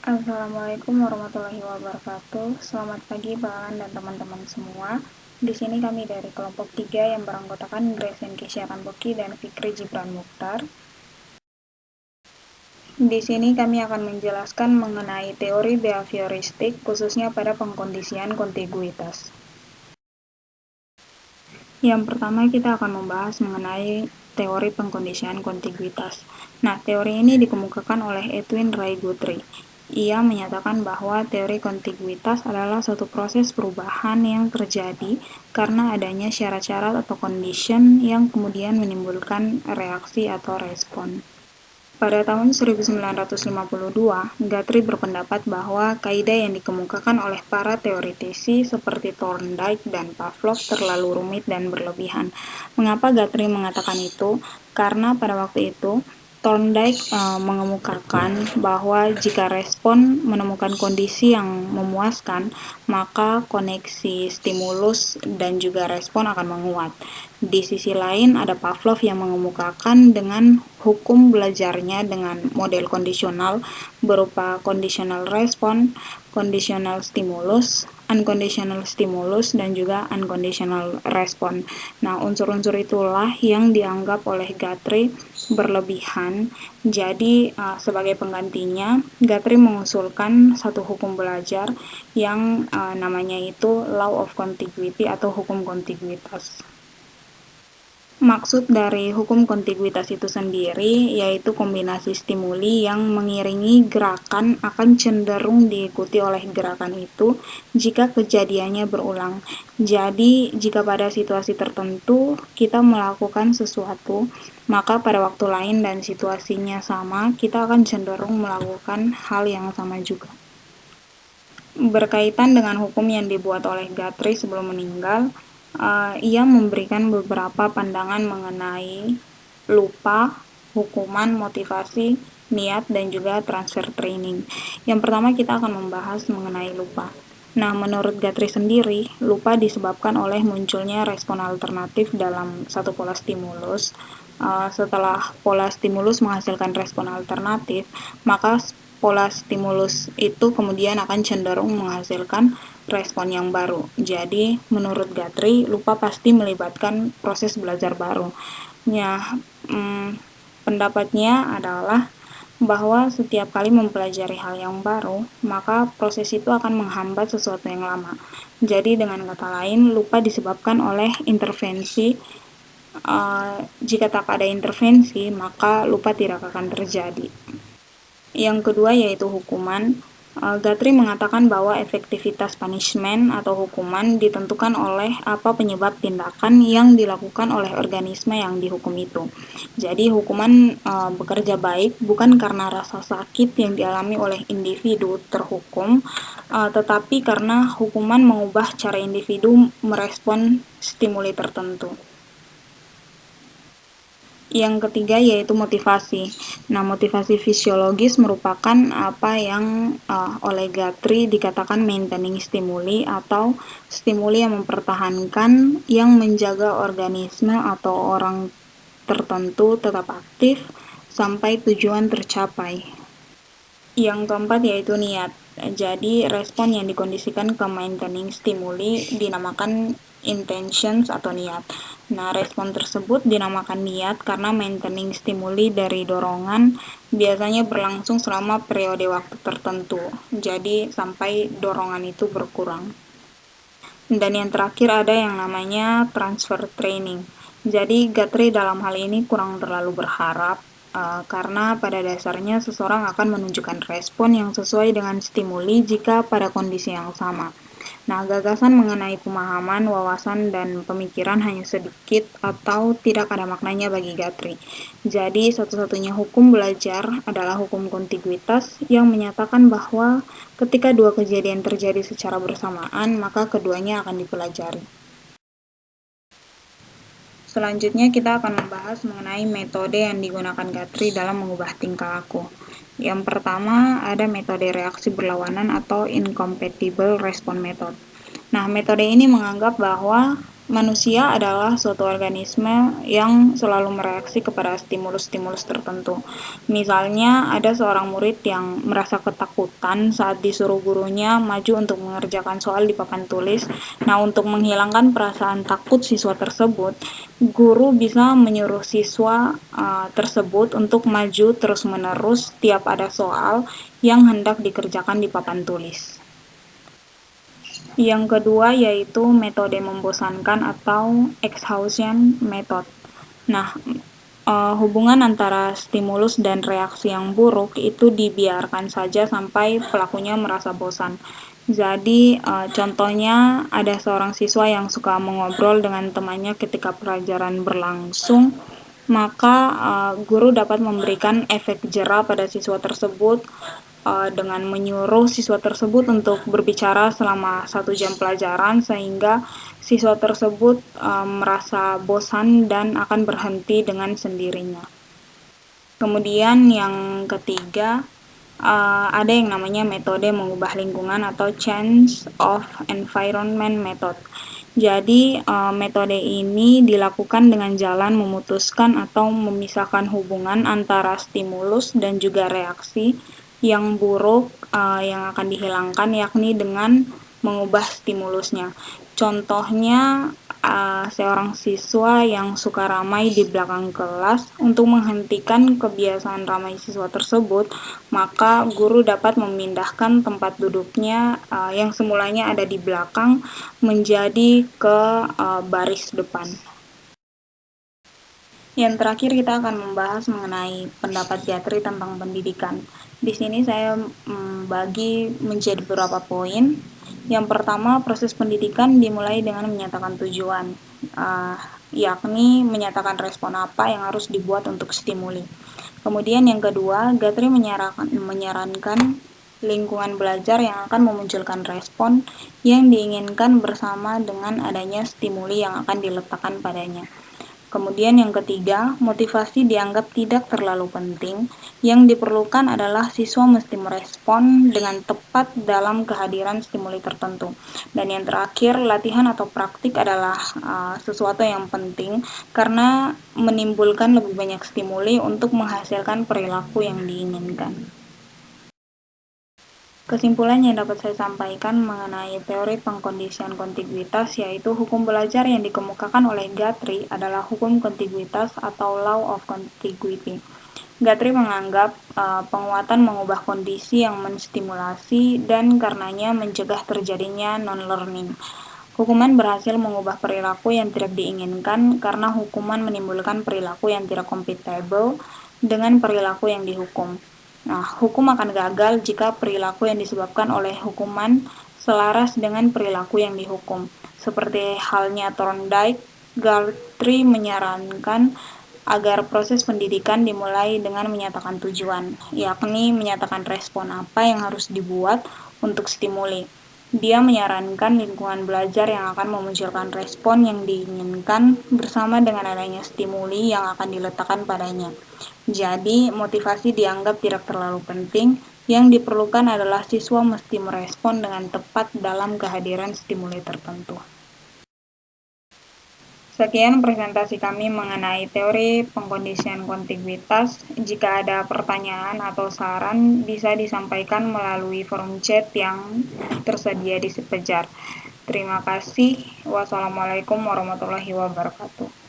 Assalamualaikum warahmatullahi wabarakatuh. Selamat pagi Pak Alan dan teman-teman semua. Di sini kami dari kelompok 3 yang beranggotakan Grace Kesia Ramboki dan Fikri Jibran Mukhtar. Di sini kami akan menjelaskan mengenai teori behavioristik khususnya pada pengkondisian kontiguitas. Yang pertama kita akan membahas mengenai teori pengkondisian kontiguitas. Nah, teori ini dikemukakan oleh Edwin Ray Guthrie. Ia menyatakan bahwa teori kontiguitas adalah suatu proses perubahan yang terjadi karena adanya syarat-syarat atau condition yang kemudian menimbulkan reaksi atau respon. Pada tahun 1952, Guthrie berpendapat bahwa kaidah yang dikemukakan oleh para teoritisi seperti Thorndike dan Pavlov terlalu rumit dan berlebihan. Mengapa Guthrie mengatakan itu? Karena pada waktu itu Thorndike mengemukakan bahwa jika respon menemukan kondisi yang memuaskan, maka koneksi stimulus dan juga respon akan menguat. Di sisi lain ada Pavlov yang mengemukakan dengan hukum belajarnya dengan model kondisional berupa conditional respon, conditional stimulus, unconditional stimulus, dan juga unconditional respon. Nah, unsur-unsur itulah yang dianggap oleh Guthrie berlebihan. Jadi, sebagai penggantinya, Guthrie mengusulkan satu hukum belajar yang namanya itu Law of Contiguity atau hukum kontiguitas. Maksud dari hukum kontiguitas itu sendiri yaitu kombinasi stimuli yang mengiringi gerakan akan cenderung diikuti oleh gerakan itu jika kejadiannya berulang. Jadi, jika pada situasi tertentu kita melakukan sesuatu, maka pada waktu lain dan situasinya sama, kita akan cenderung melakukan hal yang sama juga. Berkaitan dengan hukum yang dibuat oleh Guthrie sebelum meninggal, ia memberikan beberapa pandangan mengenai lupa, hukuman, motivasi, niat, dan juga transfer training. Yang pertama kita akan membahas mengenai lupa. Nah, menurut Guthrie sendiri, lupa disebabkan oleh munculnya respon alternatif dalam satu pola stimulus. Setelah pola stimulus menghasilkan respon alternatif, maka pola stimulus itu kemudian akan cenderung menghasilkan respon yang baru. Jadi, menurut Guthrie, lupa pasti melibatkan proses belajar baru. Ya, pendapatnya adalah bahwa setiap kali mempelajari hal yang baru, maka proses itu akan menghambat sesuatu yang lama. Jadi, dengan kata lain, lupa disebabkan oleh intervensi. Jika tak ada intervensi, maka lupa tidak akan terjadi. Yang kedua yaitu hukuman. Guthrie mengatakan bahwa efektivitas punishment atau hukuman ditentukan oleh apa penyebab tindakan yang dilakukan oleh organisme yang dihukum itu. Jadi hukuman bekerja baik bukan karena rasa sakit yang dialami oleh individu terhukum, tetapi karena hukuman mengubah cara individu merespon stimuli tertentu. Yang ketiga yaitu motivasi. Nah, motivasi fisiologis merupakan apa yang oleh Guthrie dikatakan maintaining stimuli atau stimuli yang mempertahankan, yang menjaga organisme atau orang tertentu tetap aktif sampai tujuan tercapai. Yang keempat yaitu niat. Jadi, respon yang dikondisikan ke maintaining stimuli dinamakan intentions atau niat. Nah, respon tersebut dinamakan niat karena maintaining stimuli dari dorongan biasanya berlangsung selama periode waktu tertentu. Jadi, sampai dorongan itu berkurang. Dan yang terakhir ada yang namanya transfer training. Jadi, Guthrie dalam hal ini kurang terlalu berharap karena pada dasarnya seseorang akan menunjukkan respon yang sesuai dengan stimuli jika pada kondisi yang sama. Nah, gagasan mengenai pemahaman, wawasan, dan pemikiran hanya sedikit atau tidak ada maknanya bagi Guthrie. Jadi, satu-satunya hukum belajar adalah hukum kontiguitas yang menyatakan bahwa ketika dua kejadian terjadi secara bersamaan, maka keduanya akan dipelajari. Selanjutnya kita akan membahas mengenai metode yang digunakan Guthrie dalam mengubah tingkah laku. Yang pertama ada metode reaksi berlawanan atau incompatible response method. Nah, metode ini menganggap bahwa Manusia adalah suatu organisme yang selalu mereaksi kepada stimulus-stimulus tertentu. Misalnya, ada seorang murid yang merasa ketakutan saat disuruh gurunya maju untuk mengerjakan soal di papan tulis. Nah, untuk menghilangkan perasaan takut siswa tersebut, guru bisa menyuruh siswa tersebut untuk maju terus-menerus tiap ada soal yang hendak dikerjakan di papan tulis. Yang kedua yaitu metode membosankan atau exhaustion method. Nah, hubungan antara stimulus dan reaksi yang buruk itu dibiarkan saja sampai pelakunya merasa bosan. Jadi, contohnya ada seorang siswa yang suka mengobrol dengan temannya ketika pelajaran berlangsung, maka guru dapat memberikan efek jera pada siswa tersebut dengan menyuruh siswa tersebut untuk berbicara selama 1 jam pelajaran sehingga siswa tersebut merasa bosan dan akan berhenti dengan sendirinya. Kemudian yang ketiga, ada yang namanya metode mengubah lingkungan atau change of environment method. Jadi, metode ini dilakukan dengan jalan memutuskan atau memisahkan hubungan antara stimulus dan juga reaksi yang buruk yang akan dihilangkan, yakni dengan mengubah stimulusnya. Contohnya, seorang siswa yang suka ramai di belakang kelas, untuk menghentikan kebiasaan ramai siswa tersebut, maka guru dapat memindahkan tempat duduknya yang semulanya ada di belakang menjadi ke baris depan. Yang terakhir kita akan membahas mengenai pendapat Gatry tentang pendidikan. Di sini saya bagi menjadi beberapa poin. Yang pertama, proses pendidikan dimulai dengan menyatakan tujuan, yakni menyatakan respon apa yang harus dibuat untuk stimuli. Kemudian yang kedua, Gatry menyarankan lingkungan belajar yang akan memunculkan respon yang diinginkan bersama dengan adanya stimuli yang akan diletakkan padanya. Kemudian yang ketiga, motivasi dianggap tidak terlalu penting. Yang diperlukan adalah siswa mesti merespon dengan tepat dalam kehadiran stimuli tertentu. Dan yang terakhir, latihan atau praktik adalah sesuatu yang penting karena menimbulkan lebih banyak stimuli untuk menghasilkan perilaku yang diinginkan. Kesimpulan yang dapat saya sampaikan mengenai teori pengkondisian kontiguitas yaitu hukum belajar yang dikemukakan oleh Gatry adalah hukum kontiguitas atau law of contiguity. Gatry menganggap penguatan mengubah kondisi yang menstimulasi dan karenanya mencegah terjadinya non-learning. Hukuman berhasil mengubah perilaku yang tidak diinginkan karena hukuman menimbulkan perilaku yang tidak compatible dengan perilaku yang dihukum. Nah, hukum akan gagal jika perilaku yang disebabkan oleh hukuman selaras dengan perilaku yang dihukum. Seperti halnya Thorndike, Gatry menyarankan agar proses pendidikan dimulai dengan menyatakan tujuan, yakni menyatakan respon apa yang harus dibuat untuk stimuli. Dia menyarankan lingkungan belajar yang akan memunculkan respon yang diinginkan bersama dengan adanya stimuli yang akan diletakkan padanya. Jadi, motivasi dianggap tidak terlalu penting. Yang diperlukan adalah siswa mesti merespon dengan tepat dalam kehadiran stimuli tertentu. Sekian presentasi kami mengenai teori pengkondisian kontiguitas. Jika ada pertanyaan atau saran, bisa disampaikan melalui forum chat yang tersedia di Sepejar. Terima kasih. Wassalamualaikum warahmatullahi wabarakatuh.